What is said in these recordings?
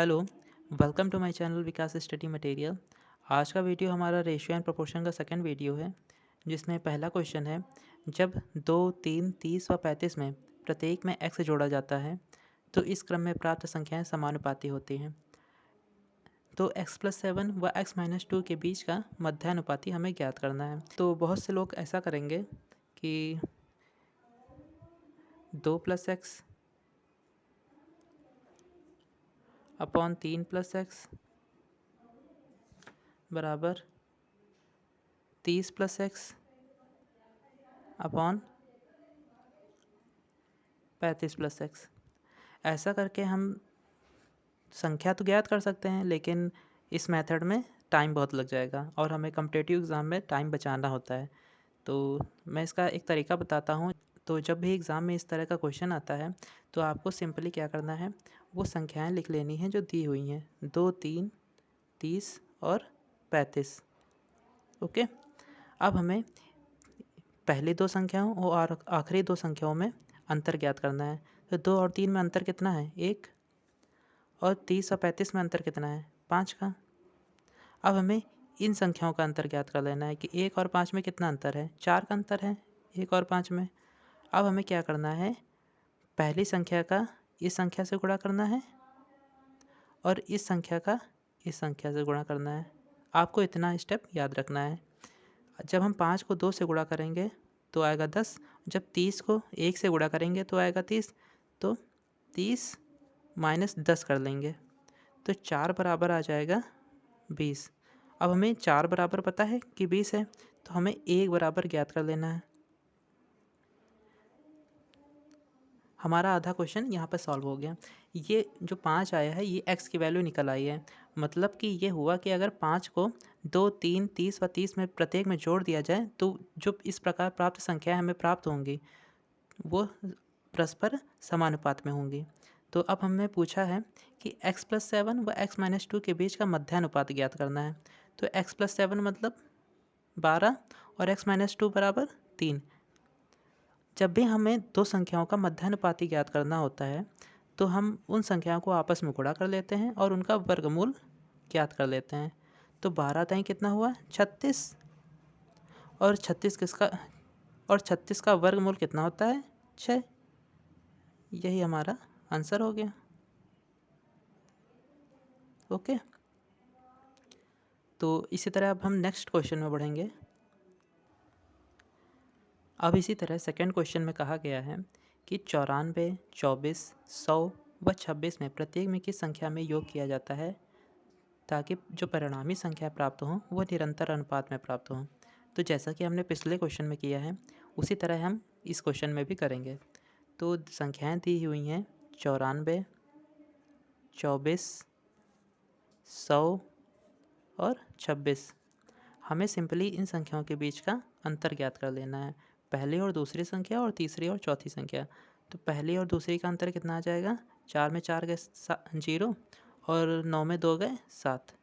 Hello, welcome to my channel Vikas study material. आज का video हमारा रेशियो एंड प्रोपोर्शन का सेकंड वीडियो है, जिसमें पहला क्वेश्चन है, जब 2, 3, 30 व 35 में प्रत्येक में x जोड़ा जाता है तो इस क्रम में प्राप्त संख्याएं समानुपाती होती हैं। तो x+7 व x-2 के बीच का मध्यानुपाती हमें ज्ञात करना है। तो बहुत से लोग ऐसा करेंगे कि 2+x अपॉन 3+x बराबर 30+x अपॉन 35+x। ऐसा करके हम संख्या तो ज्ञात कर सकते हैं, लेकिन इस मेथड में टाइम बहुत लग जाएगा और हमें कॉम्पिटिटिव एग्ज़ाम में टाइम बचाना होता है। तो मैं इसका एक तरीका बताता हूँ। तो जब भी एग्ज़ाम में इस तरह का क्वेश्चन आता है तो आपको सिंपली क्या करना है, वो संख्याएं लिख लेनी हैं जो दी हुई हैं, 2, 3, 30 और 35। ओके। अब हमें पहली दो संख्याओं और आखिरी दो संख्याओं में अंतर ज्ञात करना है। तो 2 और 3 में अंतर कितना है? 1। और 30 और 35 में अंतर कितना है? 5 का। अब हमें इन संख्याओं का अंतर ज्ञात कर लेना है कि 1 और 5 में कितना अंतर है? 4 का अंतर है 1 और 5 में। अब हमें क्या करना है, पहली संख्या का इस संख्या से गुणा करना है और इस संख्या का इस संख्या से गुणा करना है। आपको इतना स्टेप याद रखना है। जब हम 5 को 2 से गुणा करेंगे तो आएगा 10। जब 30 को 1 से गुणा करेंगे तो आएगा 30। तो 30 माइनस 10 कर लेंगे तो 4 बराबर आ जाएगा 20। अब हमें 4 बराबर पता है कि 20 है, तो हमें 1 बराबर ज्ञात कर लेना है। हमारा आधा क्वेश्चन यहाँ पर सॉल्व हो गया। ये जो 5 आया है ये x की वैल्यू निकल आई है। मतलब कि ये हुआ कि अगर 5 को 2, 3, 30 व 30 में प्रत्येक में जोड़ दिया जाए तो जो इस प्रकार प्राप्त संख्याएं हमें प्राप्त होंगी वो परस्पर समानुपात में होंगी। तो अब हमें पूछा है कि x+7 व x-2 के बीच का मध्यानुपात ज्ञात करना है। तो x+7 मतलब 12 और x-2 बराबर 3। जब भी हमें दो संख्याओं का मध्यानुपाती ज्ञात करना होता है तो हम उन संख्याओं को आपस में गुणा कर लेते हैं और उनका वर्गमूल ज्ञात कर लेते हैं। तो 12 दाएँ कितना हुआ? 36। और 36 का वर्गमूल कितना होता है? 6। यही हमारा आंसर हो गया। ओके। तो इसी तरह अब हम नेक्स्ट क्वेश्चन में बढ़ेंगे। अब इसी तरह सेकंड क्वेश्चन में कहा गया है कि 94, 24, 100 व 26 में प्रत्येक में किस संख्या में योग किया जाता है ताकि जो परिणामी संख्या प्राप्त हो वो निरंतर अनुपात में प्राप्त हो। तो जैसा कि हमने पिछले क्वेश्चन में किया है उसी तरह हम इस क्वेश्चन में भी करेंगे। तो संख्याएं दी हुई हैं 94, 24, 100 और 26। हमें सिंपली इन संख्याओं के बीच का अंतर ज्ञात कर लेना है, पहली और दूसरी संख्या और तीसरी और चौथी संख्या। तो पहली और दूसरी का अंतर कितना आ जाएगा? 4 में 4 गए 0 और 9 में 2 गए 7।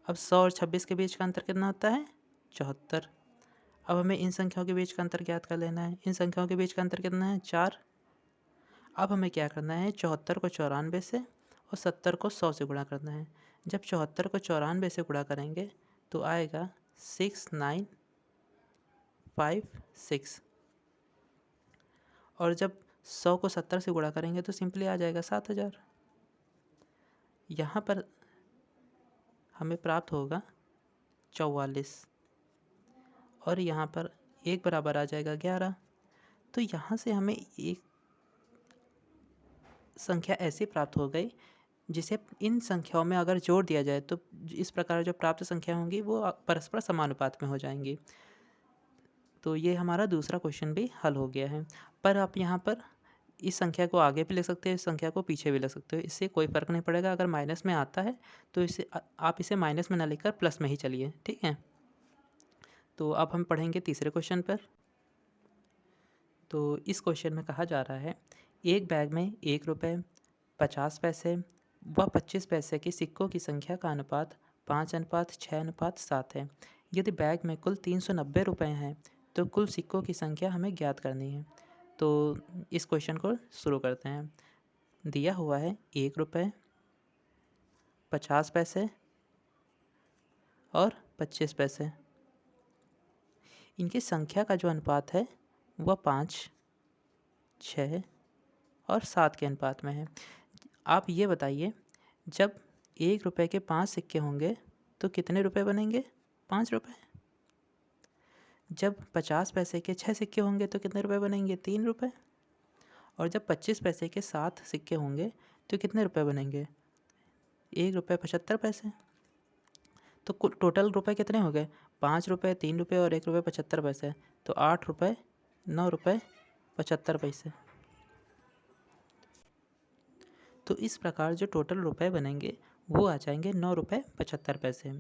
अब 100 और 26 के बीच का अंतर कितना होता है? 74। अब हमें इन संख्याओं के बीच का अंतर ज्ञात कर लेना है। इन संख्याओं के बीच का अंतर कितना है? 4। अब हमें क्या करना है, 74 को 94 से और 70 को 100 से गुणा करना है। जब 74 को 94 से गुणा करेंगे तो आएगा 6956। और जब 100 को 70 से गुणा करेंगे तो सिंपली आ जाएगा 7000। यहाँ पर हमें प्राप्त होगा 44 और यहाँ पर 1 बराबर आ जाएगा 11। तो यहाँ से हमें एक संख्या ऐसी प्राप्त हो गई जिसे इन संख्याओं में अगर जोड़ दिया जाए तो इस प्रकार जो प्राप्त संख्या होंगी वो परस्पर समानुपात में हो जाएंगी। तो ये हमारा दूसरा क्वेश्चन भी हल हो गया है। पर आप यहाँ पर इस संख्या को आगे भी लिख सकते हो, इस संख्या को पीछे भी लिख सकते हो, इससे कोई फ़र्क नहीं पड़ेगा। अगर माइनस में आता है तो आप इसे माइनस में ना लिखकर प्लस में ही चलिए, ठीक है। तो अब हम पढ़ेंगे तीसरे क्वेश्चन पर। तो इस क्वेश्चन में कहा जा रहा है, एक बैग में 1 रुपये, 50 पैसे व 25 पैसे के सिक्कों की संख्या का अनुपात 5:6:7 है। यदि बैग में कुल 390 रुपये हैं तो कुल सिक्कों की संख्या हमें ज्ञात करनी है। तो इस क्वेश्चन को शुरू करते हैं। दिया हुआ है 1 रुपये, 50 पैसे और 25 पैसे। इनकी संख्या का जो अनुपात है वह 5, 6 और 7 के अनुपात में है। आप ये बताइए, जब 1 रुपये के 5 सिक्के होंगे तो कितने रुपए बनेंगे? 5 रुपये। जब 50 पैसे के 6 सिक्के होंगे तो कितने रुपए बनेंगे? 3 रुपये। और जब 25 पैसे के 7 सिक्के होंगे तो कितने रुपए बनेंगे? 1 रुपये 75 पैसे। तो कुल टोटल रुपए कितने हो गए? 5 रुपये, 3 रुपये और 1 रुपये 75 पैसे। तो 8 रुपये 9 रुपये 75 पैसे। तो इस प्रकार जो टोटल रुपए बनेंगे वो आ जाएंगे 9 रुपये 75 पैसे।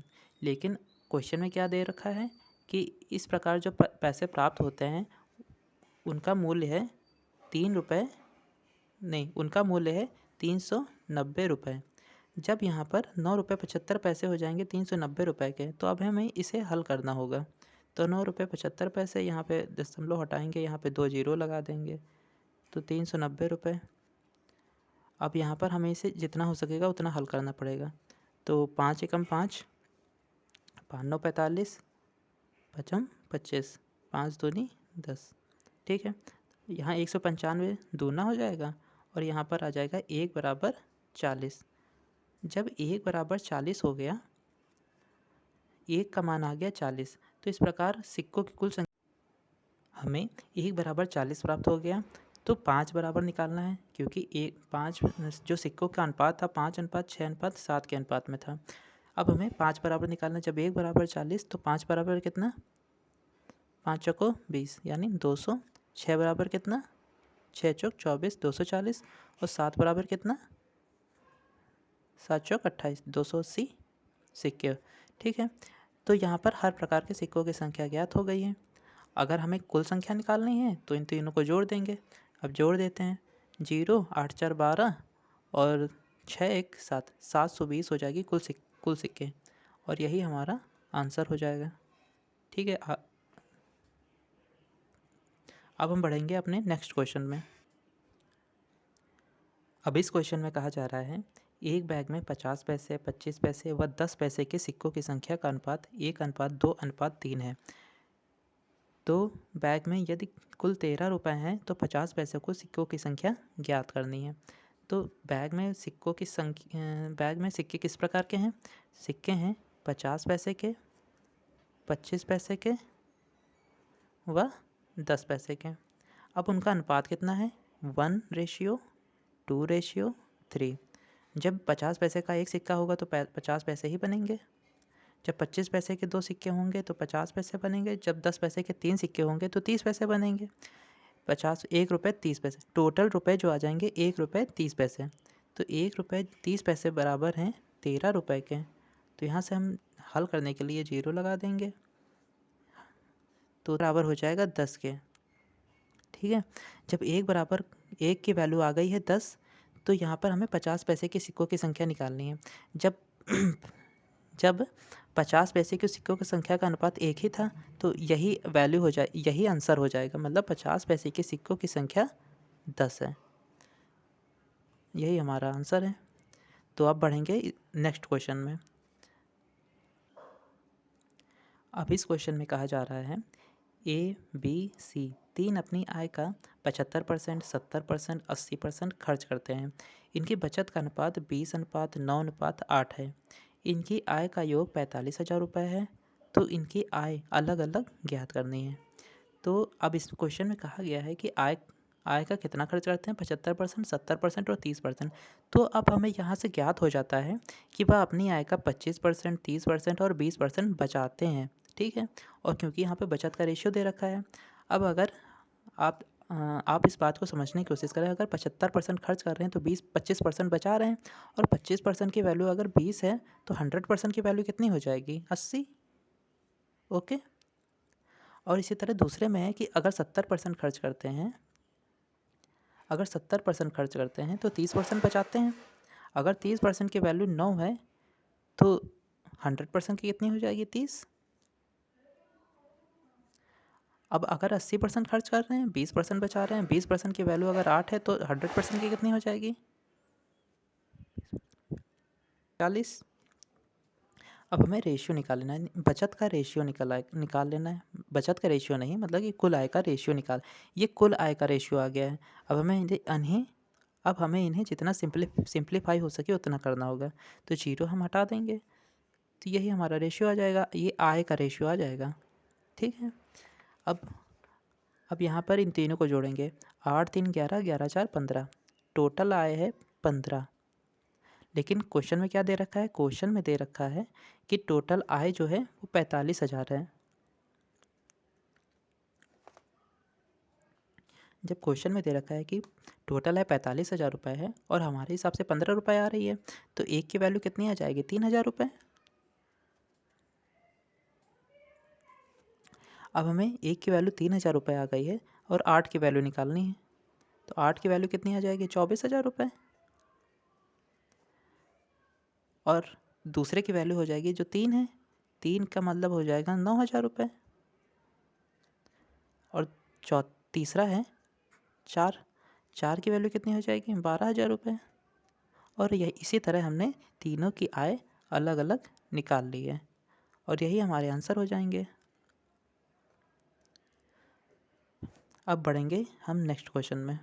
लेकिन क्वेश्चन में क्या दे रखा है कि इस प्रकार जो पैसे प्राप्त होते हैं उनका मूल्य है 3 रुपये, नहीं, उनका मूल्य है 390 रुपये। जब यहाँ पर 9 रुपये 75 पैसे हो जाएंगे 390 रुपये के, तो अब हमें इसे हल करना होगा। तो 9 रुपये 75 पैसे, यहाँ पे दशमलव हटाएंगे, यहाँ पे 2 जीरो लगा देंगे, तो 390 रुपये। अब यहाँ पर हमें इसे जितना हो सकेगा उतना हल करना पड़ेगा। तो 5 एकम 5, 5 9 45, 5 25, 5 दूनी 10। ठीक है, यहाँ 195 दूना हो जाएगा और यहाँ पर आ जाएगा 1 बराबर 40। जब 1 बराबर 40 हो गया, 1 का मान आ गया 40, तो इस प्रकार सिक्कों की कुल संख्या हमें 1 बराबर 40 प्राप्त हो गया। तो 5 बराबर निकालना है, क्योंकि 5 जो सिक्कों का अनुपात था 5:6:7 के अनुपात में था। अब हमें 5 बराबर निकालना है। जब 1 बराबर 40 तो 5 बराबर कितना? 5 चौको 20 यानी 200। 6 बराबर कितना? 6 चौक 24, 240। और 7 बराबर कितना? 7 चौक 28, 280 सिक्के। ठीक है, तो यहाँ पर हर प्रकार के सिक्कों की संख्या ज्ञात हो गई है। अगर हमें कुल संख्या निकालनी है तो इन तीनों को जोड़ देंगे। अब जोड़ देते हैं। 0 8 4 12 और 6 1 7, 720 हो जाएगी कुल सिक्के, और यही हमारा आंसर हो जाएगा। ठीक है, अब हम बढ़ेंगे अपने नेक्स्ट क्वेश्चन में। अब इस क्वेश्चन में कहा जा रहा है, एक बैग में 50 पैसे, 25 पैसे व 10 पैसे के सिक्कों की संख्या का अनुपात 1:2:3 है। तो बैग में यदि कुल 13 रुपये हैं तो 50 पैसे को सिक्कों की संख्या ज्ञात करनी है। तो बैग में सिक्के किस प्रकार के हैं? सिक्के हैं 50 पैसे के, 25 पैसे के व 10 पैसे के। अब उनका अनुपात कितना है? 1:2:3। जब 50 पैसे का एक सिक्का होगा तो 50 पैसे ही बनेंगे। जब 25 पैसे के 2 सिक्के होंगे तो 50 पैसे बनेंगे। जब 10 पैसे के 3 सिक्के होंगे तो 30 पैसे बनेंगे। 50 1 रुपये 30 पैसे, टोटल रुपए जो आ जाएंगे 1 रुपये 30 पैसे। तो 1 रुपये 30 पैसे बराबर हैं 13 रुपये के। तो यहाँ से हम हल करने के लिए 0 लगा देंगे, तो बराबर हो जाएगा 10 के। ठीक है, जब 1 बराबर 1 की वैल्यू आ गई है 10, तो यहाँ पर हमें 50 पैसे के सिक्कों की संख्या निकालनी है। जब 50 पैसे के सिक्कों की संख्या का अनुपात 1 ही था, तो यही वैल्यू हो जाए, यही आंसर हो जाएगा। मतलब 50 पैसे के सिक्कों की संख्या 10 है, यही हमारा आंसर है। तो अब बढ़ेंगे नेक्स्ट क्वेश्चन में। अब इस क्वेश्चन में कहा जा रहा है, A, B, C तीन अपनी आय का 75%, 70%, 80% खर्च करते हैं। इनकी बचत का अनुपात 20:9:8 है। इनकी आय का योग 45,000 रुपये है। तो इनकी आय अलग अलग ज्ञात करनी है। तो अब इस क्वेश्चन में कहा गया है कि आय का कितना खर्च करते हैं? 75%, 70% और 30%। तो अब हमें यहाँ से ज्ञात हो जाता है कि वह अपनी आय का 25%, 30% और 20% बचाते हैं। ठीक है, और क्योंकि यहाँ पे बचत का रेशियो दे रखा है, अब अगर आप इस बात को समझने की कोशिश करें, अगर 75% खर्च कर रहे हैं तो 25% बचा रहे हैं, और 25% की वैल्यू अगर 20 है तो 100% की वैल्यू कितनी हो जाएगी? 80। ओके, और इसी तरह दूसरे में है कि अगर 70% खर्च करते हैं, अगर 70% खर्च करते हैं तो 30% बचाते हैं। अगर 30% की वैल्यू 9 है तो 100% की कितनी हो जाएगी? 30। अब अगर 80% खर्च कर रहे हैं, 20% बचा रहे हैं, 20% की वैल्यू अगर 8 है तो 100% की कितनी हो जाएगी? 40। अब हमें रेशियो निकाल लेना है, बचत का रेशियो निकाल लेना है। बचत का रेशियो नहीं, मतलब कि कुल आय का रेशियो ये कुल आय का रेशियो आ गया है। अब हमें इन्हें जितना सिंप्लीफाई हो सके उतना करना होगा। तो जीरो हम हटा देंगे, तो यही हमारा रेशियो आ जाएगा, ये आय का रेशियो आ जाएगा। ठीक है, अब यहाँ पर इन तीनों को जोड़ेंगे। 8 3 11, 11 4 15, टोटल आय है 15। लेकिन क्वेश्चन में क्या दे रखा है? क्वेश्चन में दे रखा है कि टोटल आय जो है वो 45,000 है। जब क्वेश्चन में दे रखा है कि टोटल आय 45,000 रुपये है और हमारे हिसाब से 15 रुपये आ रही है, तो एक की वैल्यू कितनी आ जाएगी? 3,000 रुपये। अब हमें एक की वैल्यू 3,000 रुपये आ गई है और 8 की वैल्यू निकालनी है, तो 8 की वैल्यू कितनी आ जाएगी? 24,000 रुपये। और दूसरे की वैल्यू हो जाएगी जो 3 है, 3 का मतलब हो जाएगा 9,000 रुपये। और तीसरा है 4, 4 की वैल्यू कितनी हो जाएगी? 12,000 रुपये। और यही इसी तरह हमने तीनों की आय अलग अलग निकाल ली है और यही हमारे आंसर हो जाएंगे। अब बढ़ेंगे हम नेक्स्ट क्वेश्चन में।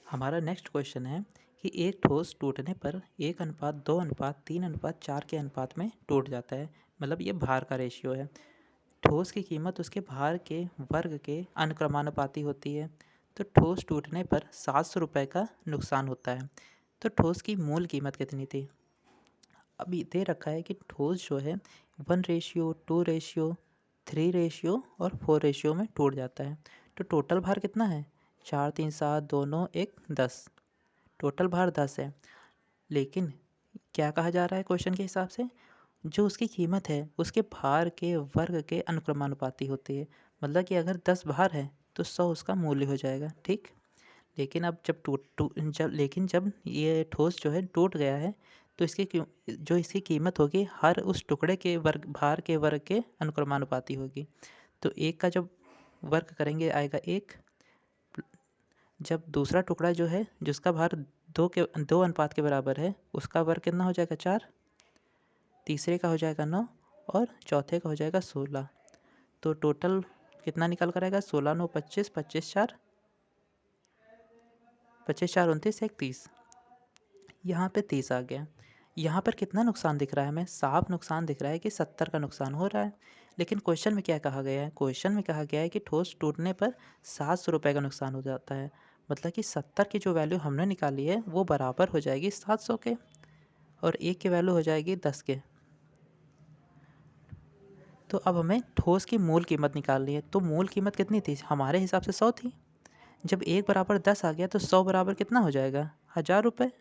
हमारा नेक्स्ट क्वेश्चन है कि एक ठोस टूटने पर 1:2:3:4 के अनुपात में टूट जाता है, मतलब ये भार का रेशियो है। ठोस की कीमत उसके भार के वर्ग के अनुक्रमानुपाती होती है। तो ठोस टूटने पर 700 रुपये का नुकसान होता है। तो ठोस की मूल कीमत कितनी थी? अभी दे रखा है कि ठोस जो है 1:2, 3 और 4 में टूट जाता है। तो टोटल भार कितना है? 4 3 7 2 9 1 10, टोटल भार 10 है। लेकिन क्या कहा जा रहा है क्वेश्चन के हिसाब से? जो उसकी कीमत है उसके भार के वर्ग के अनुक्रमानुपाती होती है, मतलब कि अगर 10 भार है तो 100 उसका मूल्य हो जाएगा। ठीक, लेकिन अब जब ये ठोस जो है टूट गया है, तो जो इसकी कीमत होगी हर उस टुकड़े के भार के वर्ग के अनुक्रमानुपाती होगी। तो एक का जब वर्ग करेंगे आएगा 1, जब दूसरा टुकड़ा जो है जिसका भार 2 अनुपात के बराबर है उसका वर्ग कितना हो जाएगा? 4, तीसरे का हो जाएगा 9 और चौथे का हो जाएगा 16। तो टोटल कितना निकल कर आएगा? 16 9 25, 25 4 29 1 30। यहाँ पे 30 आ गया। यहाँ पर कितना नुकसान दिख रहा है हमें? साफ नुकसान दिख रहा है कि 70 का नुकसान हो रहा है। लेकिन क्वेश्चन में क्या कहा गया है? क्वेश्चन में कहा गया है कि ठोस टूटने पर 700 रुपये का नुकसान हो जाता है, मतलब कि 70 की जो वैल्यू हमने निकाली है वो बराबर हो जाएगी 700 के, और एक की वैल्यू हो जाएगी 10 के। तो अब हमें ठोस की मूल कीमत निकालनी है। तो मूल कीमत कितनी थी? हमारे हिसाब से 100 थी। जब 1 बराबर 10 आ गया तो 100 बराबर कितना हो जाएगा? 1,000 रुपये।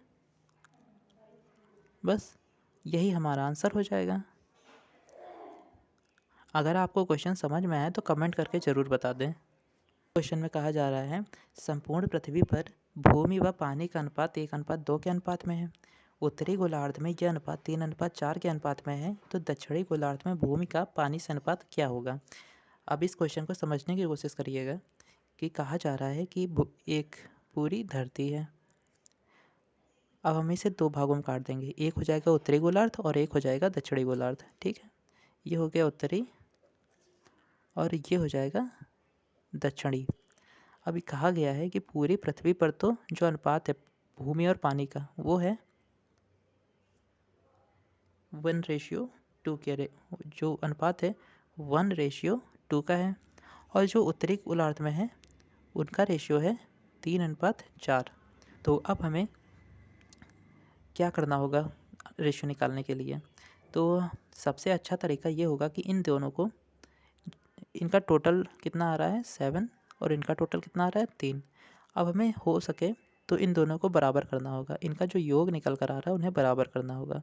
बस यही हमारा आंसर हो जाएगा। अगर आपको क्वेश्चन समझ में आए तो कमेंट करके ज़रूर बता दें। क्वेश्चन में कहा जा रहा है संपूर्ण पृथ्वी पर भूमि व पानी का अनुपात 1:2 के अनुपात में है। उत्तरी गोलार्ध में यह अनुपात 3:4 के अनुपात में है, तो दक्षिणी गोलार्ध में भूमि का पानी से अनुपात क्या होगा? अब इस क्वेश्चन को समझने की कोशिश करिएगा कि कहा जा रहा है कि एक पूरी धरती है। अब हम इसे 2 भागों में काट देंगे, एक हो जाएगा उत्तरी गोलार्ध और एक हो जाएगा दक्षिणी गोलार्ध। ठीक है, ये हो गया उत्तरी और ये हो जाएगा दक्षिणी। अभी कहा गया है कि पूरी पृथ्वी पर तो जो अनुपात है भूमि और पानी का वो है 1:2 के, जो अनुपात है 1:2 का है। और जो उत्तरी गोलार्ध में है उनका रेशियो है 3:4। तो अब हमें क्या करना होगा रेशियो निकालने के लिए? तो सबसे अच्छा तरीका ये होगा कि इन दोनों को, इनका टोटल कितना आ रहा है 7 और इनका टोटल कितना आ रहा है 3। अब हमें हो सके तो इन दोनों को बराबर करना होगा, इनका जो योग निकल कर आ रहा है उन्हें बराबर करना होगा।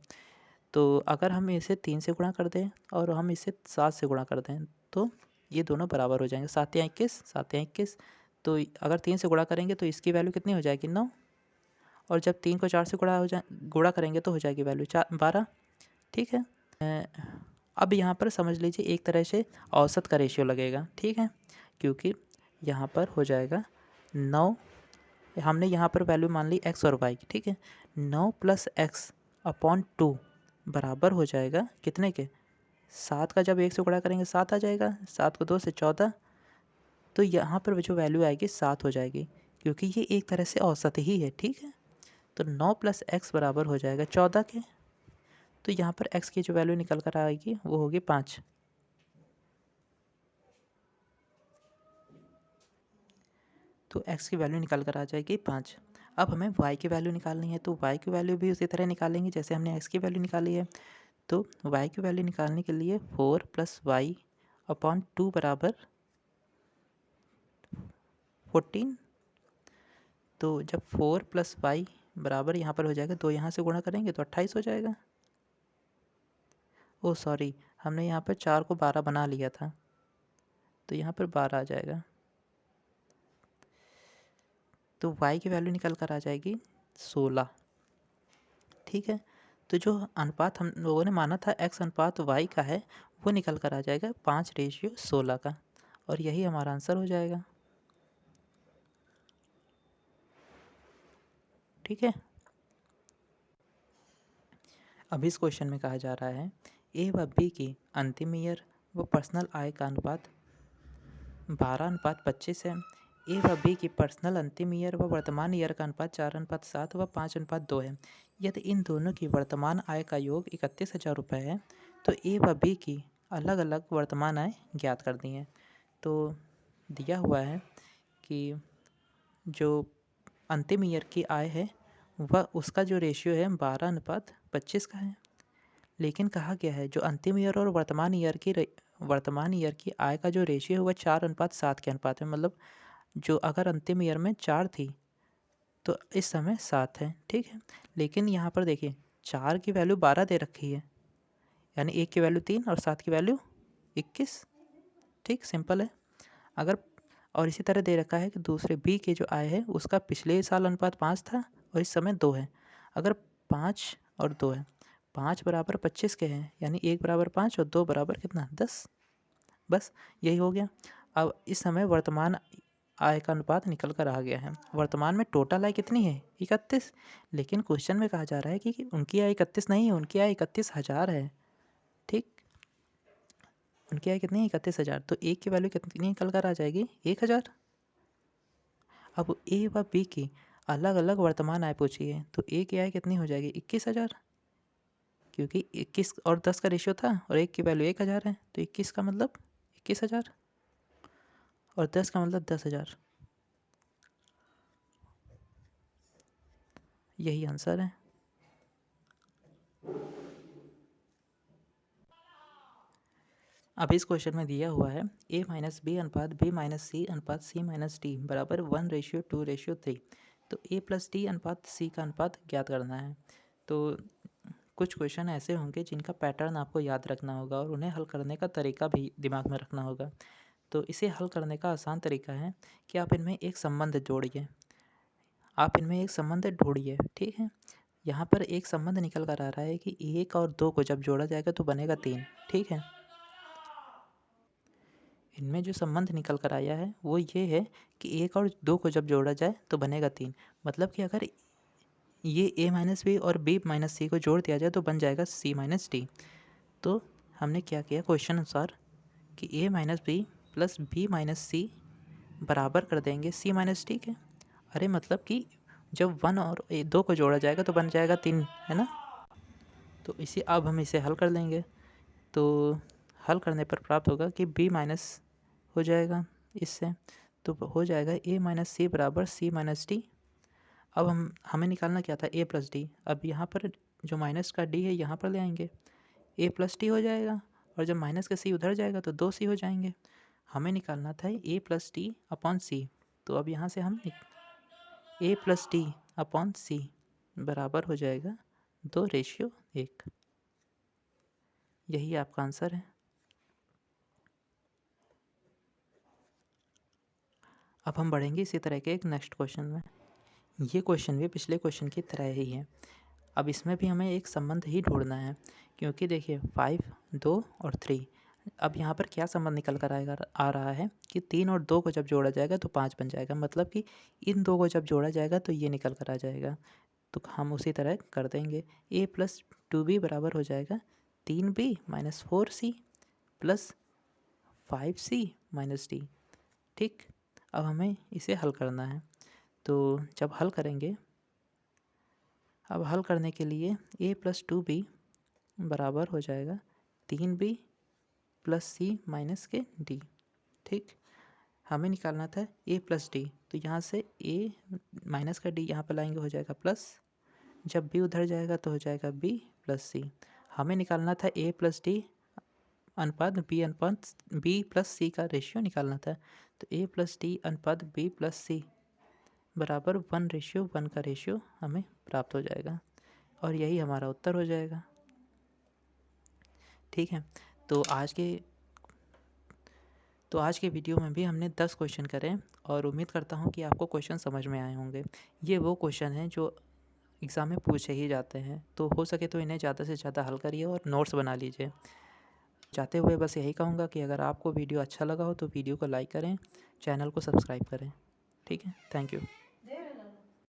तो अगर हम इसे 3 से गुणा कर दें और हम इसे 7 से गुणा कर दें तो ये दोनों बराबर हो जाएंगे। 7 या 21, 7 या 21। तो अगर 3 से गुणा करेंगे तो इसकी वैल्यू कितनी हो जाएगी? 9। और जब 3 को 4 से गुणा करेंगे तो हो जाएगी वैल्यू 12। ठीक है, अब यहाँ पर समझ लीजिए एक तरह से औसत का रेशियो लगेगा। ठीक है, क्योंकि यहाँ पर हो जाएगा 9, हमने यहाँ पर वैल्यू मान ली x और y की। ठीक है, 9 + x/2 बराबर हो जाएगा कितने के, 7 का जब 1 से गुणा करेंगे 7 आ जाएगा, 7 को 2 से 14, तो यहाँ पर जो वैल्यू आएगी 7 हो जाएगी, क्योंकि ये एक तरह से औसत ही है। ठीक है, तो 9 + x बराबर हो जाएगा 14 के। तो यहाँ पर x की जो वैल्यू निकल कर आएगी वो होगी 5। तो x की वैल्यू निकल कर आ जाएगी 5। अब हमें y की वैल्यू निकालनी है, तो y की वैल्यू भी उसी तरह निकालेंगे जैसे हमने x की वैल्यू निकाली है। तो y की वैल्यू निकालने के लिए 4 + y/2 बराबर 14। तो जब 4 + y बराबर यहाँ पर हो जाएगा, 2 यहाँ से गुणा करेंगे तो 28 हो जाएगा। ओह सॉरी, हमने यहाँ पर 4 को 12 बना लिया था, तो यहाँ पर 12 आ जाएगा। तो y की वैल्यू निकल कर आ जाएगी 16। ठीक है, तो जो अनुपात हम लोगों ने माना था x अनुपात y का है, वो निकल कर आ जाएगा 5:16 का, और यही हमारा आंसर हो जाएगा। ठीक है, अब इस क्वेश्चन में कहा जा रहा है ए व बी की अंतिम ईयर व पर्सनल आय का अनुपात 12:25 है। ए व बी की पर्सनल अंतिम ईयर व वर्तमान ईयर का अनुपात 4:7 व 5:2 है। यदि इन दोनों की वर्तमान आय का योग 31,000 रुपये है, तो ए व बी की अलग अलग वर्तमान आय ज्ञात करनी है। तो दिया हुआ है कि जो अंतिम ईयर की आय है वह उसका जो रेशियो है 12:25 का है, लेकिन कहा गया है जो अंतिम ईयर और वर्तमान ईयर की आय का जो रेशियो है वह 4:7 के अनुपात में, मतलब जो अगर अंतिम ईयर में 4 थी तो इस समय 7 है। ठीक है, लेकिन यहाँ पर देखिए 4 की वैल्यू 12 दे रखी है, यानी 1 की वैल्यू 3 और 7 की वैल्यू 21। ठीक, सिंपल है। अगर और इसी तरह दे रखा है कि दूसरे बी के जो आय है उसका पिछले साल अनुपात 5 था और इस समय 2 है। अगर 5 और 2 है, 5 बराबर 25 के हैं, यानी 1 बराबर 5 और 2 बराबर कितना 10। बस यही हो गया। अब इस समय वर्तमान आय का अनुपात निकल कर आ गया है। वर्तमान में टोटल आय कितनी है 31, लेकिन क्वेश्चन में कहा जा रहा है कि उनकी आय 31 नहीं है, उनकी आय 31,000 है। ठीक, उनकी आय कितनी है 31,000, तो एक की वैल्यू कितनी निकल कर आ जाएगी 1,000। अब ए व बी की अलग अलग वर्तमान आय पूछी है, तो ए की आय कितनी हो जाएगी 21,000, क्योंकि 21 और 10 का रेशियो था और 1 की वैल्यू 1,000 है, तो 21 का मतलब 21,000 और 10 का मतलब 10,000। यही आंसर है। अब इस क्वेश्चन में दिया हुआ है a - b अनुपात b - c अनुपात c - d बराबर 1:2:3। तो a + d अनुपात c का अनुपात ज्ञात करना है। तो कुछ क्वेश्चन ऐसे होंगे जिनका पैटर्न आपको याद रखना होगा और उन्हें हल करने का तरीका भी दिमाग में रखना होगा। तो इसे हल करने का आसान तरीका है कि आप इनमें एक संबंध जोड़िए, आप इनमें एक संबंध ढूंढिए। ठीक है, यहाँ पर एक संबंध निकल कर आ रहा है कि 1 और 2 को जब जोड़ा जाएगा तो बनेगा 3। ठीक है, इनमें जो संबंध निकल कर आया है वो ये है कि 1 और 2 को जब जोड़ा जाए तो बनेगा 3। मतलब कि अगर ये a - b और b - c को जोड़ दिया जाए तो बन जाएगा c - d। तो हमने क्या किया क्वेश्चन अनुसार कि a - b + b - c बराबर कर देंगे c - d के। अरे मतलब कि जब 1 और 2 को जोड़ा जाएगा तो बन जाएगा 3, है ना। तो इसे अब हम इसे हल कर लेंगे, तो हल करने पर प्राप्त होगा कि b माइनस हो जाएगा इससे, तो हो जाएगा a - c बराबर c - d। अब हमें निकालना क्या था a + d। अब यहाँ पर जो माइनस का d है यहाँ पर ले आएंगे, a + d हो जाएगा, और जब माइनस का c उधर जाएगा तो 2c हो जाएंगे। हमें निकालना था a + d/c। तो अब यहाँ से हम a + d/c बराबर हो जाएगा 2:1। यही आपका आंसर है। अब हम बढ़ेंगे इसी तरह के एक नेक्स्ट क्वेश्चन में। ये क्वेश्चन भी पिछले क्वेश्चन की तरह ही है। अब इसमें भी हमें एक संबंध ही ढूंढना है, क्योंकि देखिए 5, 2 और 3। अब यहाँ पर क्या संबंध निकल कर आ रहा है कि 3 और 2 को जब जोड़ा जाएगा तो 5 बन जाएगा, मतलब कि इन 2 को जब जोड़ा जाएगा तो ये निकल कर आ जाएगा। तो हम उसी तरह कर देंगे। a प्लस 2b बराबर हो जाएगा 3b minus 4c plus 5c minus d। ठीक, अब हमें इसे हल करना है। तो जब हल करेंगे, अब हल करने के लिए a प्लस 2b बराबर हो जाएगा 3b प्लस सी माइनस के d। ठीक, हमें निकालना था a प्लस डी, तो यहाँ से a माइनस का d यहाँ पर लाएंगे, हो जाएगा प्लस। जब b उधर जाएगा तो हो जाएगा b प्लस सी। हमें निकालना था a प्लस डी अनुपात b प्लस सी का रेशियो निकालना था। तो a प्लस डी अनुपात b प्लस सी बराबर 1:1 का रेशियो हमें प्राप्त हो जाएगा और यही हमारा उत्तर हो जाएगा। ठीक है, तो आज के वीडियो में भी हमने 10 क्वेश्चन करे और उम्मीद करता हूँ कि आपको क्वेश्चन समझ में आए होंगे। ये वो क्वेश्चन हैं जो एग्ज़ाम में पूछे ही जाते हैं, तो हो सके तो इन्हें ज़्यादा से ज़्यादा हल करिए और नोट्स बना लीजिए। चाहते हुए बस यही कहूँगा कि अगर आपको वीडियो अच्छा लगा हो तो वीडियो को लाइक करें, चैनल को सब्सक्राइब करें। ठीक है, थैंक यू।